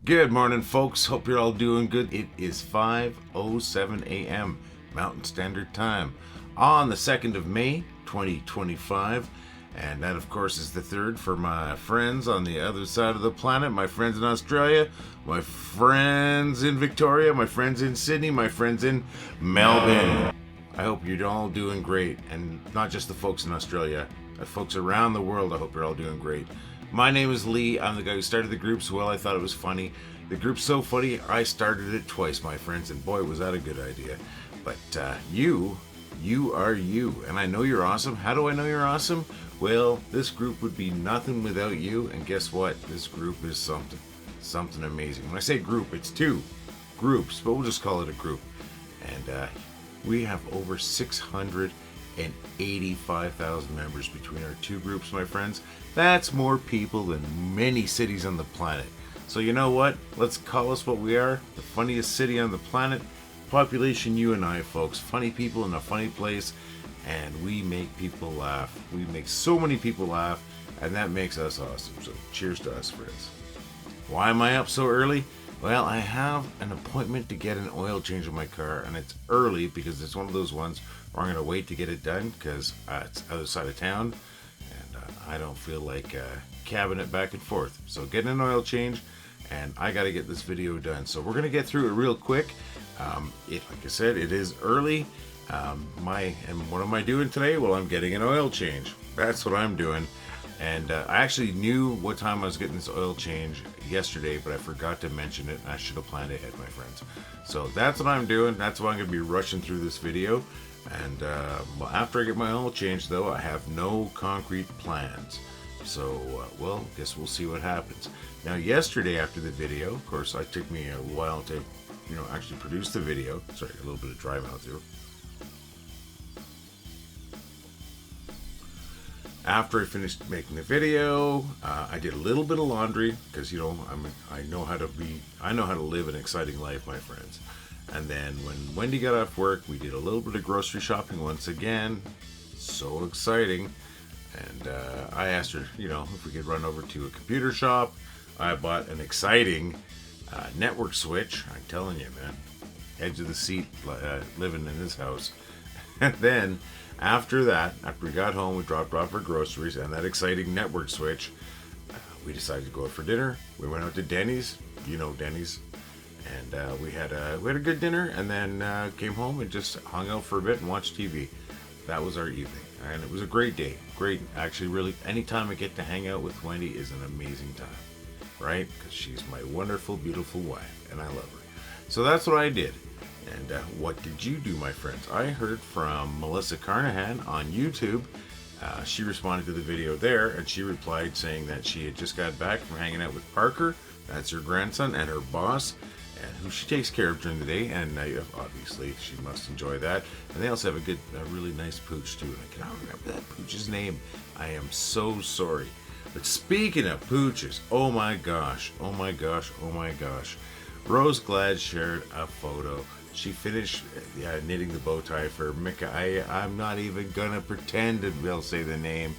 Good morning, folks. Hope you're all doing good. It is 5:07 a.m. Mountain Standard Time on the 2nd of May, 2025. And that, of course, is the 3rd for my friends on the other side of the planet, my friends in Australia, my friends in Victoria, my friends in Sydney, my friends in Melbourne. I hope you're all doing great. And not just the folks in Australia, folks around the world, I hope you're all doing great. My name is Lee. I'm the guy who started the group, so well, I thought it was funny. The group's so funny, I started it twice, my friends, and boy, was that a good idea. But you are you, and I know you're awesome. How do I know you're awesome? Well, this group would be nothing without you, and guess what? This group is something amazing. When I say group, it's two groups, but we'll just call it a group. And we have over 685,000 members between our two groups, my friends. That's more people than many cities on the planet. So you know what? Let's call us what we are, the funniest city on the planet. Population you and I, folks. Funny people in a funny place, and we make people laugh. We make so many people laugh, and that makes us awesome. So cheers to us, friends. Why am I up so early? Well, I have an appointment to get an oil change in my car, and it's early because it's one of those ones where I'm going to wait to get it done because it's other side of town, and I don't feel like cabbing it back and forth. So getting an oil change, and I got to get this video done. So we're going to get through it real quick. Like I said, it is early. What am I doing today? Well, I'm getting an oil change. That's what I'm doing. And I actually knew what time I was getting this oil change yesterday, but I forgot to mention it, and I should have planned ahead, my friends. So that's what I'm doing. That's why I'm going to be rushing through this video. And well, after I get my oil change, though, I have no concrete plans. So, well, guess we'll see what happens. Now, yesterday after the video, of course, it took me a while to, actually produce the video. Sorry, a little bit of dry mouth here. After I finished making the video, I did a little bit of laundry because I know how to live an exciting life, my friends. And then when Wendy got off work, we did a little bit of grocery shopping once again. So exciting! And I asked her, if we could run over to a computer shop. I bought an exciting network switch. I'm telling you, man, edge of the seat, living in this house. And then after we got home, we dropped off our groceries and that exciting network switch. We decided to go out for dinner. We went out to Denny's, Denny's, and we had a good dinner. And then came home and just hung out for a bit and watched TV. That was our evening, and it was a great day. Great, actually, really. Anytime I get to hang out with Wendy is an amazing time, right? Because she's my wonderful, beautiful wife, and I love her. So that's what I did. And what did you do, my friends? I heard from Melissa Carnahan on YouTube. She responded to the video there, and she replied saying that she had just got back from hanging out with Parker, that's her grandson, and her boss, and who she takes care of during the day, and obviously she must enjoy that. And they also have a really nice pooch too. And I cannot remember that pooch's name. I am so sorry. But speaking of pooches, oh my gosh, Rose Glad shared a photo. She finished knitting the bow tie for Mika. I'm not even gonna pretend to be able to say the name,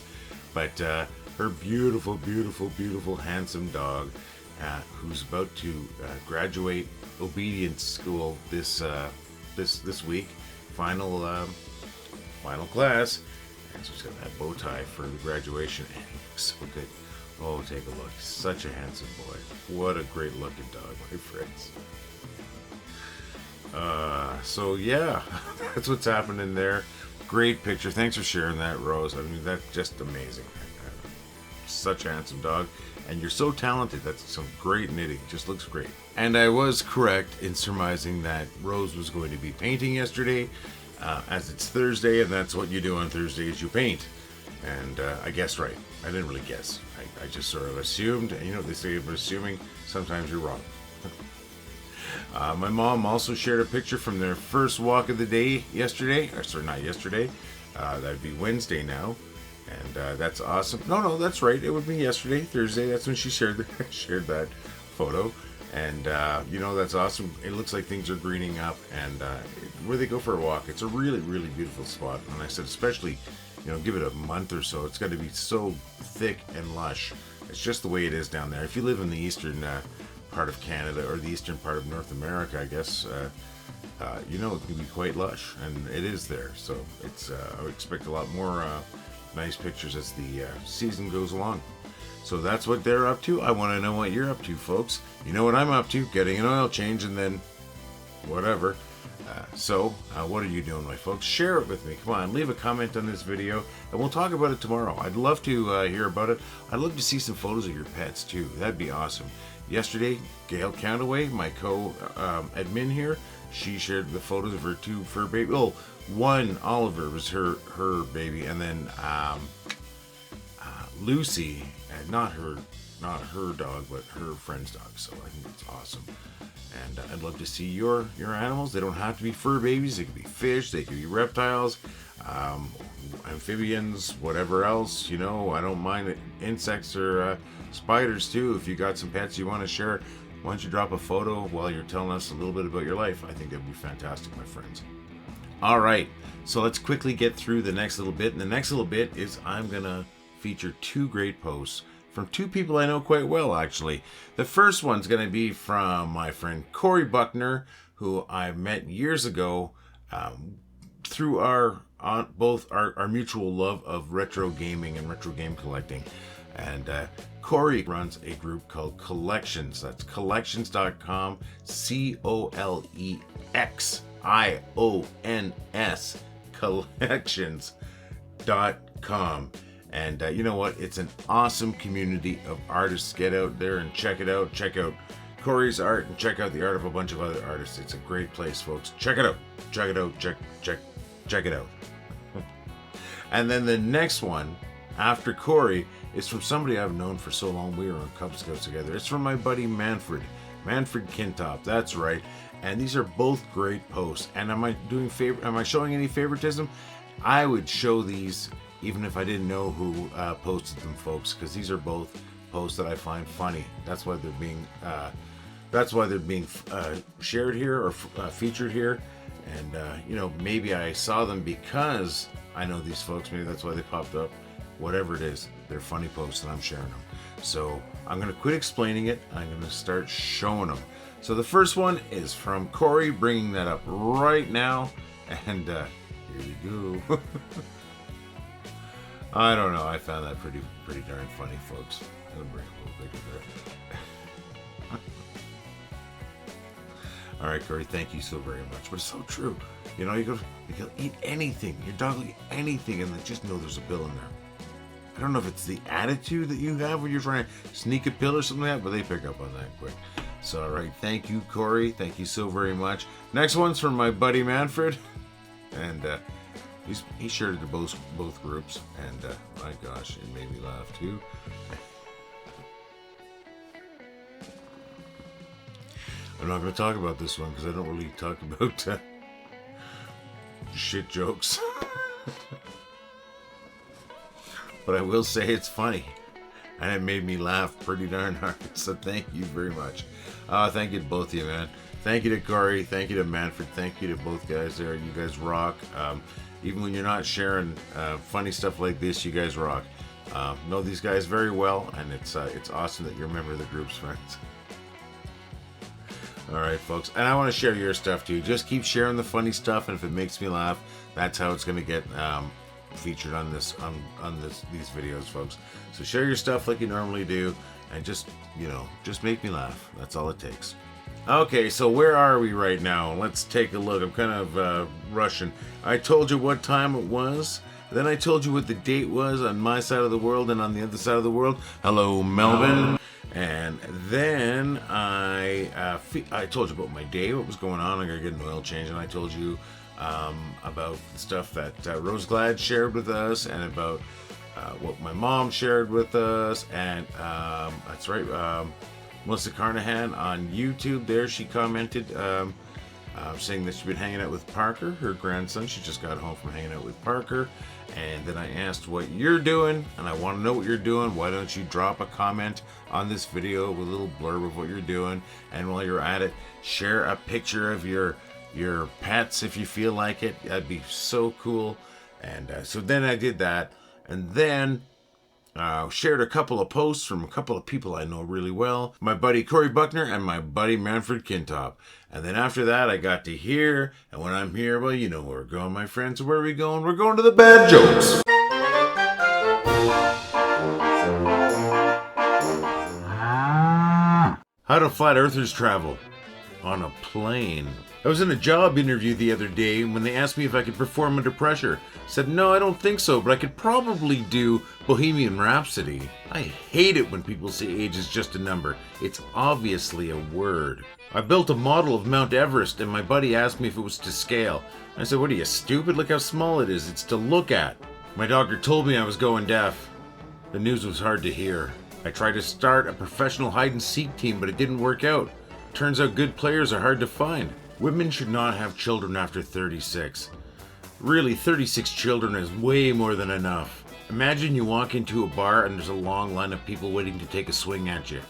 but her beautiful, beautiful, beautiful, handsome dog, who's about to graduate obedience school this week, final class, and she's got that bow tie for the graduation, and he looks so good. Oh, take a look! Such a handsome boy. What a great looking dog, my friends. So yeah, that's what's happening there. Great picture. Thanks for sharing that, Rose. I mean, that's just amazing. Such a handsome dog, and you're so talented. That's some great knitting. Just looks great. And I was correct in surmising that Rose was going to be painting yesterday, as it's Thursday, and that's what you do on Thursday is you paint. And I guessed right. I didn't really guess. I just sort of assumed. And they say about assuming, sometimes you're wrong. My mom also shared a picture from their first walk of the day yesterday. Or sorry, not yesterday. That'd be Wednesday now. And that's awesome. No, that's right. It would be yesterday, Thursday. That's when she shared that photo. And, that's awesome. It looks like things are greening up. And where they go for a walk, it's a really, really beautiful spot. And I said, especially, give it a month or so. It's got to be so thick and lush. It's just the way it is down there. If you live in the eastern part of Canada or the eastern part of North America, I guess, you know, it can be quite lush, and it is there. So it's I would expect a lot more nice pictures as the season goes along. So that's what they're up to. I want to know what you're up to, folks. You know what I'm up to? Getting an oil change and then whatever. So what are you doing, my folks? Share it with me. Come on, leave a comment on this video, and we'll talk about it tomorrow. I'd love to hear about it. I'd love to see some photos of your pets too. That'd be awesome. Yesterday, Gail Countaway, my co-admin here, she shared the photos of her 2 fur babies. Oh, one, Oliver, was her baby, and then Lucy, and not her dog, but her friend's dog. So I think it's awesome. And I'd love to see your animals. They don't have to be fur babies. They could be fish. They could be reptiles, amphibians, whatever else. You know, I don't mind insects or spiders too. If you got some pets you want to share, why don't you drop a photo while you're telling us a little bit about your life? I think that'd be fantastic, my friends. All right, so let's quickly get through the next little bit. And the next little bit is I'm gonna feature 2 great posts from 2 people I know quite well, actually. The first one's going to be from my friend Corey Buckner, who I met years ago through both our mutual love of retro gaming and retro game collecting. And Corey runs a group called Collections. That's collections.com, COLEXIONS, collections.com. And you know what? It's an awesome community of artists. Get out there and check it out. Check out Corey's art and check out the art of a bunch of other artists. It's a great place, folks. Check it out. Check it out. Check it out. And then the next one after Corey is from somebody I've known for so long. We were on Cub Scouts together. It's from my buddy Manfred Kintop. That's right. And these are both great posts. And am I showing any favoritism? I would show these even if I didn't know who posted them, folks, because these are both posts that I find funny. That's why they're being shared here or featured here. And you know, maybe I saw them because I know these folks. Maybe that's why they popped up. Whatever it is, they're funny posts and I'm sharing them. So I'm going to quit explaining it. I'm going to start showing them. So the first one is from Corey, bringing that up right now. And here we go. I don't know. I found that pretty darn funny, folks. I'll bring it a little bigger there. All right, Corey, thank you so very much. But it's so true. You know, you can eat anything. Your dog will eat anything, and just know there's a pill in there. I don't know if it's the attitude that you have when you're trying to sneak a pill or something like that, but they pick up on that quick. So, all right, thank you, Corey. Thank you so very much. Next one's from my buddy Manfred, and he shared it to both groups, and my gosh, it made me laugh too. I'm not going to talk about this one because I don't really talk about shit jokes. But I will say it's funny, and it made me laugh pretty darn hard. So thank you very much. Thank you to both of you, man. Thank you to Corey. Thank you to Manfred. Thank you to both guys there. You guys rock. Even when you're not sharing funny stuff like this, you guys rock. Know these guys very well, and it's awesome that you're a member of the group's friends. All right, folks, and I want to share your stuff too. Just keep sharing the funny stuff, and if it makes me laugh, that's how it's going to get featured on these videos, folks. So share your stuff like you normally do, and just make me laugh. That's all it takes. Okay, so where are we right now? Let's take a look. I'm kind of rushing. I told you what time it was. Then I told you what the date was on my side of the world and on the other side of the world. Hello, Melbourne. And then I told you about my day, what was going on. I'm going to get an oil change. And I told you about the stuff that Rose Glad shared with us, and about what my mom shared with us. And that's right. Melissa Carnahan on YouTube there, she commented saying that she's been hanging out with Parker, her grandson. She just got home from hanging out with Parker. And then I asked what you're doing, and I want to know what you're doing. Why don't you drop a comment on this video with a little blurb of what you're doing? And while you're at it, share a picture of your pets if you feel like it. That'd be so cool. And so then I did that. And then Shared a couple of posts from a couple of people I know really well. My buddy Cory Buckner and my buddy Manfred Kintop. And then after that, I got to here. And when I'm here, well, you know where we're going, my friends. Where are we going? We're going to the bad jokes. How do flat earthers travel? On a plane. I was in a job interview the other day when they asked me if I could perform under pressure. I said, no, I don't think so, but I could probably do Bohemian Rhapsody. I hate it when people say age is just a number. It's obviously a word. I built a model of Mount Everest and my buddy asked me if it was to scale. I said, what are you, stupid? Look how small it is. It's to look at. My doctor told me I was going deaf. The news was hard to hear. I tried to start a professional hide-and-seek team, but it didn't work out. Turns out good players are hard to find. Women should not have children after 36. Really, 36 children is way more than enough. Imagine you walk into a bar and there's a long line of people waiting to take a swing at you.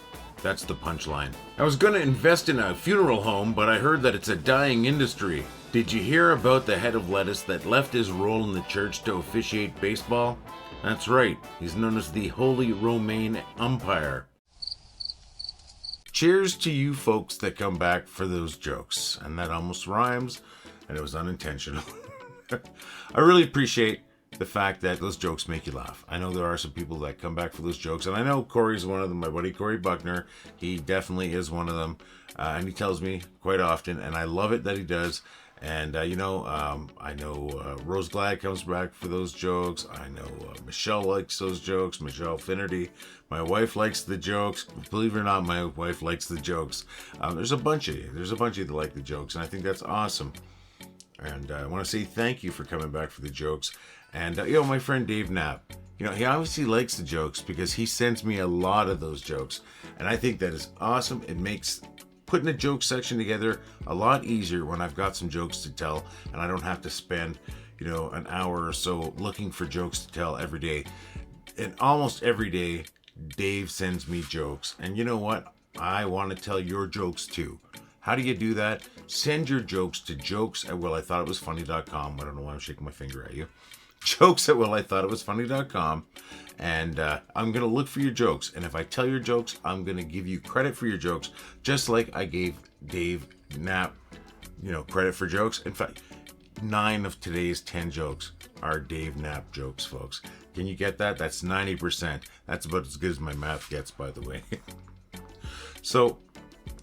That's the punchline. I was going to invest in a funeral home, but I heard that it's a dying industry. Did you hear about the head of lettuce that left his role in the church to officiate baseball? That's right. He's known as the Holy Romaine Umpire. Cheers to you folks that come back for those jokes. And that almost rhymes, and it was unintentional. I really appreciate the fact that those jokes make you laugh. I know there are some people that come back for those jokes, and I know Cory's one of them, my buddy Cory Buckner. He definitely is one of them, and he tells me quite often, and I love it that he does. And, I know Rose Glad comes back for those jokes. I know Michelle likes those jokes. Michelle Finnerty. My wife likes the jokes. Believe it or not, my wife likes the jokes. There's a bunch of you. There's a bunch of you that like the jokes, and I think that's awesome. And I want to say thank you for coming back for the jokes. And, my friend Dave Knapp, he obviously likes the jokes because he sends me a lot of those jokes. And I think that is awesome. It makes putting a joke section together a lot easier when I've got some jokes to tell and I don't have to spend, an hour or so looking for jokes to tell every day. And almost every day, Dave sends me jokes. And you know what? I want to tell your jokes too. How do you do that? Send your jokes to jokes@wellithoughitwasfunny.com. I don't know why I'm shaking my finger at you. Jokes@wellithoughitwasfunny.com. And I'm going to look for your jokes. And if I tell your jokes, I'm going to give you credit for your jokes, just like I gave Dave Knapp, credit for jokes. In fact, 9 of today's 10 jokes are Dave Knapp jokes, folks. Can you get that? That's 90%. That's about as good as my math gets, by the way. So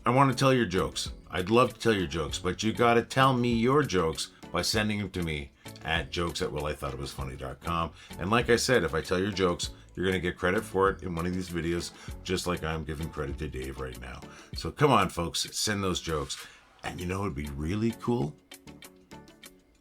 I want to tell your jokes. I'd love to tell your jokes, but you got to tell me your jokes by sending them to me at jokes@wellithoughitwasfunny.com. And like I said, if I tell your jokes, you're going to get credit for it in one of these videos, just like I'm giving credit to Dave right now. So come on, folks, send those jokes. And you know what would be really cool?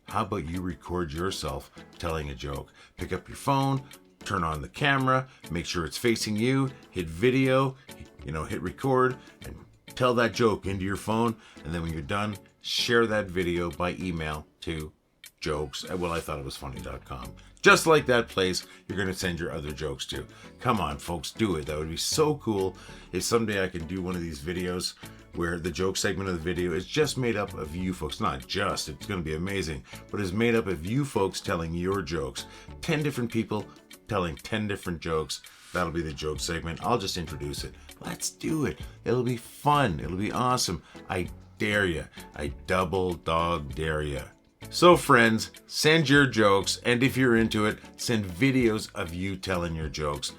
How about you record yourself telling a joke? Pick up your phone, turn on the camera, make sure it's facing you, hit video, hit record, and tell that joke into your phone. And then when you're done, share that video by email to jokes@wellithoughitwasfunny.com. Just like that place you're going to send your other jokes to. Come on, folks, do it. That would be so cool if someday I can do one of these videos where the joke segment of the video is just made up of you folks. Not just, it's going to be amazing, but it's made up of you folks telling your jokes. 10 different people telling 10 different jokes. That'll be the joke segment. I'll just introduce it. Let's do it. It'll be fun. It'll be awesome. I dare you. I double dog dare you. So friends, send your jokes, and if you're into it, send videos of you telling your jokes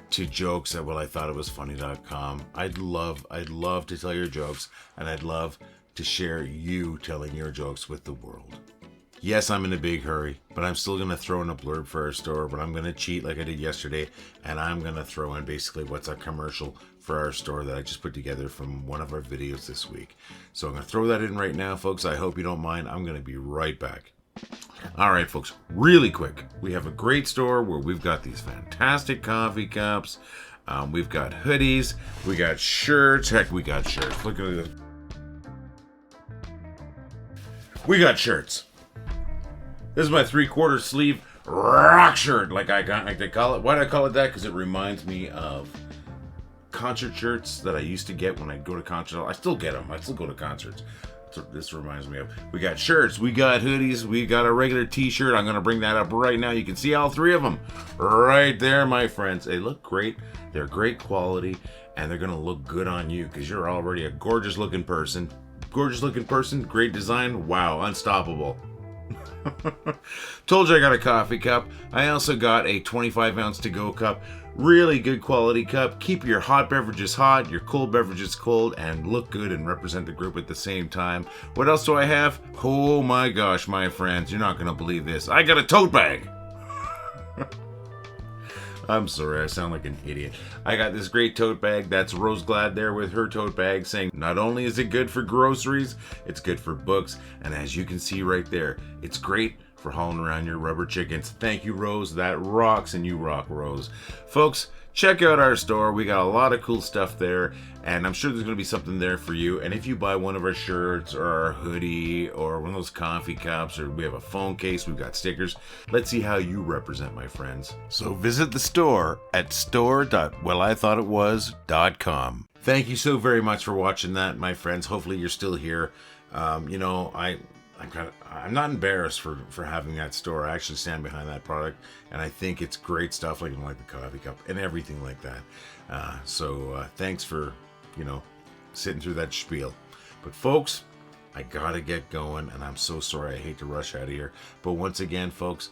to jokes@wellithoughitwasfunny.com. I'd love to tell your jokes, and I'd love to share you telling your jokes with the world. Yes, I'm in a big hurry, but I'm still going to throw in a blurb for our store, but I'm going to cheat like I did yesterday, and I'm going to throw in basically what's a commercial for our store that I just put together from one of our videos this week. So I'm going to throw that in right now, folks. I hope you don't mind. I'm going to be right back. All right, folks, really quick. We have a great store where we've got these fantastic coffee cups. We've got hoodies. We got shirts. Heck, we got shirts. Look at this. We got shirts. This is my 3/4 sleeve rock shirt, like I call it. Why do I call it that? Because it reminds me of concert shirts that I used to get when I go to concerts. I still get them. I still go to concerts. this reminds me of. We got shirts, we got hoodies, we got a regular t-shirt. I'm going to bring that up right now. You can see all three of them right there, my friends. They look great. They're great quality, and they're going to look good on you because you're already a gorgeous looking person. Gorgeous looking person, great design. Wow, unstoppable. Told you I got a coffee cup. I also got a 25 ounce to-go cup. Really good quality cup. Keep your hot beverages hot, your cold beverages cold, and look good and represent the group at the same time. What else do I have? Oh my gosh, my friends, you're not going to believe this. I got a tote bag. I'm sorry, I sound like an idiot. I got this great tote bag. That's Rose Glad there with her tote bag saying not only is it good for groceries, it's good for books. And as you can see right there, it's great for hauling around your rubber chickens. Thank you, Rose. That rocks, and you rock, Rose. Folks, check out our store. We got a lot of cool stuff there, and I'm sure there's going to be something there for you. And if you buy one of our shirts or our hoodie or one of those coffee cups, or we have a phone case, we've got stickers. Let's see how you represent, my friends. So visit the store at store.wellithoughitwas.com. Thank you so very much for watching that, my friends. Hopefully you're still here. I'm not embarrassed for having that store. I actually stand behind that product, and I think it's great stuff, like the coffee cup and everything like that. So thanks for sitting through that spiel. But folks, I gotta get going, and I'm so sorry. I hate to rush out of here, but once again, folks,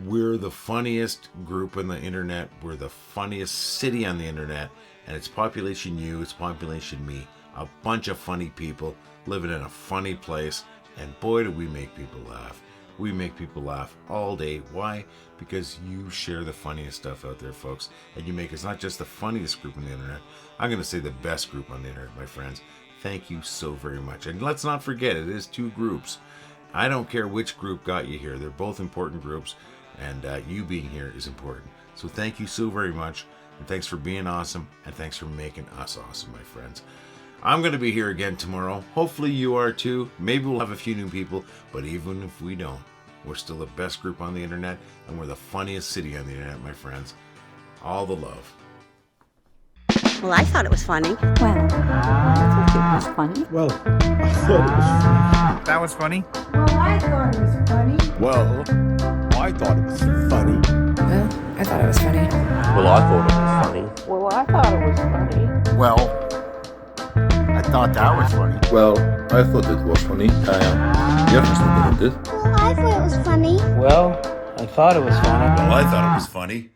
we're the funniest group on the internet. We're the funniest city on the internet, and it's population you, it's population me. A bunch of funny people living in a funny place. And boy, do we make people laugh. We make people laugh all day. Why? Because you share the funniest stuff out there, folks. And you make us not just the funniest group on the internet. I'm going to say the best group on the internet, my friends. Thank you so very much. And let's not forget, it is two groups. I don't care which group got you here. They're both important groups. And you being here is important. So thank you so very much. And thanks for being awesome. And thanks for making us awesome, my friends. I'm going to be here again tomorrow. Hopefully you are too. Maybe we'll have a few new people, but even if we don't, we're still the best group on the internet, and we're the funniest city on the internet, my friends. All the love. Well, I thought it was funny. Well, I think it was funny. Well, I thought it was funny. That was funny. Well, I thought it was funny. Well, I thought it was funny. Well, I thought it was funny. Well, I thought it was funny. Well, I thought it was funny. Well, I thought that was funny. Well, I thought it was funny. Jag förstod inte. Well, I thought it was funny. Well, I thought it was funny. Well, I thought it was funny.